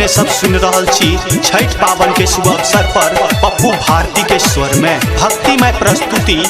अपने सब सुन रहल छी छठ पावन के शुभ अवसर पर पप्पू भारती के स्वर में भक्तिमय प्रस्तुति।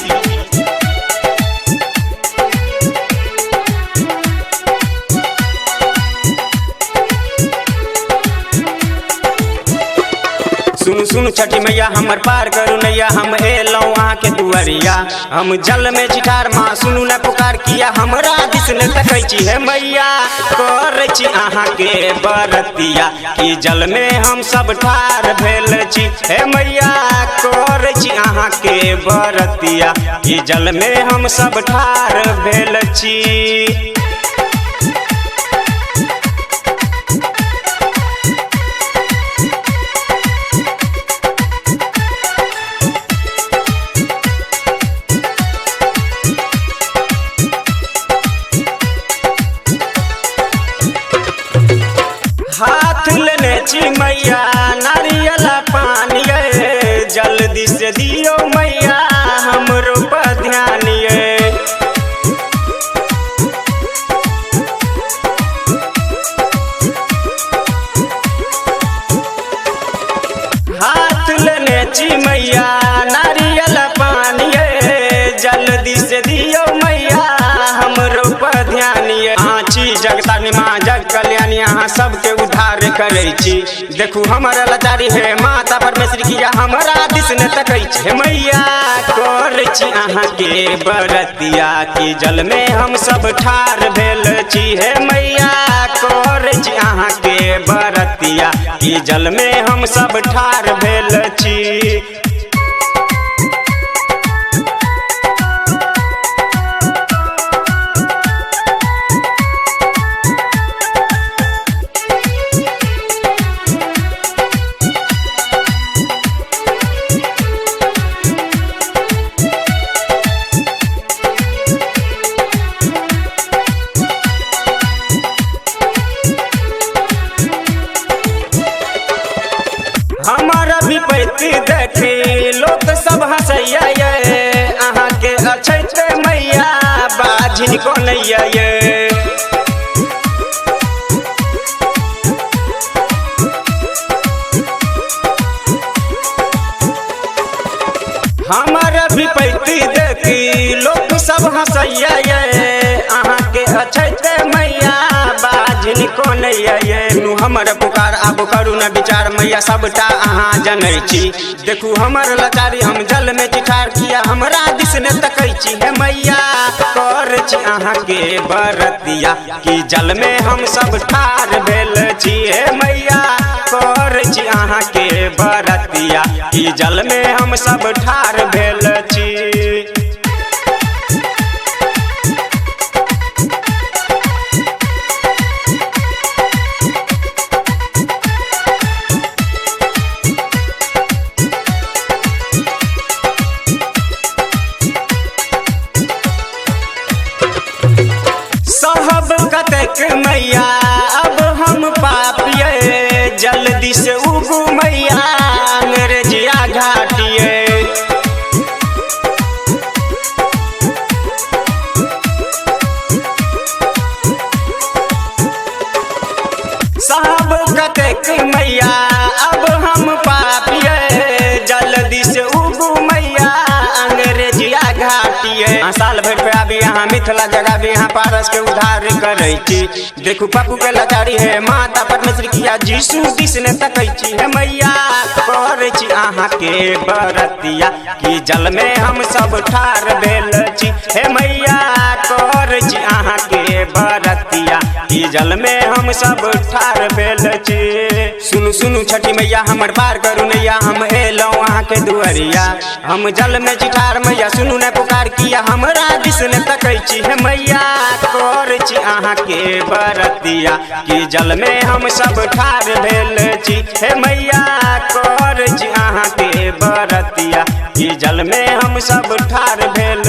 सुन सुन छठी मैया हमर पार करू नैया, हम एलौं अहाँ के दुआरिया। हम जल में चिठार माँ सुनू न पुकार किया, हमरा दिस न तकै छी हे मैया। करै छी अहाँ के बरतिया कि जल में हम सब ठार भेल छी हे मैया। करै छी अहाँ के बरतिया कि जल में हम सब ठार भेल छी। हाथ लेने छी मैया नारियल पानी, जल्दी से दियो मैया हमरो पर ध्यान ये। हाथ लेने छी मैया नारियल पानी, जल्दी से दियो मैया हमरो पर ध्यान ये। अहाँ छी जगतारिणी माँ जग कल्याणी, अहाँ सबके उद्धार करै छी। देखू हमर लाचारी है माता परमेश्वरी किया, हमरा दिस न तकै छै मैया। करै छी अहाँ के बरतिया कि जल में हम सब ठार भेल छी हे मैया। करै छी अहाँ के बरतिया कि जल में हम सब ठार भेल छी। हमारा विपत्ति देखी लोक सब हंसैया ये, अहाँ के अछैत मैया बाझिन को नैया ये। हमारा विपत्ति देखी लोक सब हंसैया ये, अहाँ के अछैत मैया बाझिन को नैया ये। हमर पुकार आब करू न विचार मैया सबटा अहाँ जनै छी। देखू हमर लाचारी हम जल में चिठार किया, हमरा दिस न तकै छी हे मैया। करै छी अहाँ के बरतिया कि जल में हम सब ठार भेल छी हे मैया। करै छी अहाँ के बरतिया कि जल में हम सब ठार भेल छी। कतेक मैया अब हम पापिए, जल्दी से उगू मैया अंग्रेजिया घाटिए। साहब कतेक मैया अब हम पापिए, जल्दी से उगू मैया अंग्रेजिया घाटिए। साल भर पे आबी यहाँ मिथिला जगह भी यहाँ पारस के उद्धार करै छी। देखू पप्पू के लाचारी है माता परमेश्वरी किया, जीसू दिस ने तकै छी हे मैया। करै छी अहाँ के बरतिया कि जल में हम सब ठार भेल छी हे मैया। करै छी अहाँ के बरतिया कि जल में हम सब ठार भेल छी। सुनु सुनु छठी मैया हमर पार करू नैया, हम एलौं अहाँ के दुआरिया। हम जल में चिठार मैया सुनू न पुकार किया, हमरा दिस न तकै छी हे मैया। करै छी अहाँ के बरतिया कि जल में हम सब ठार भेल छी हे मैया। करै छी अहाँ के बरतिया कि जल में हम सब ठार भेल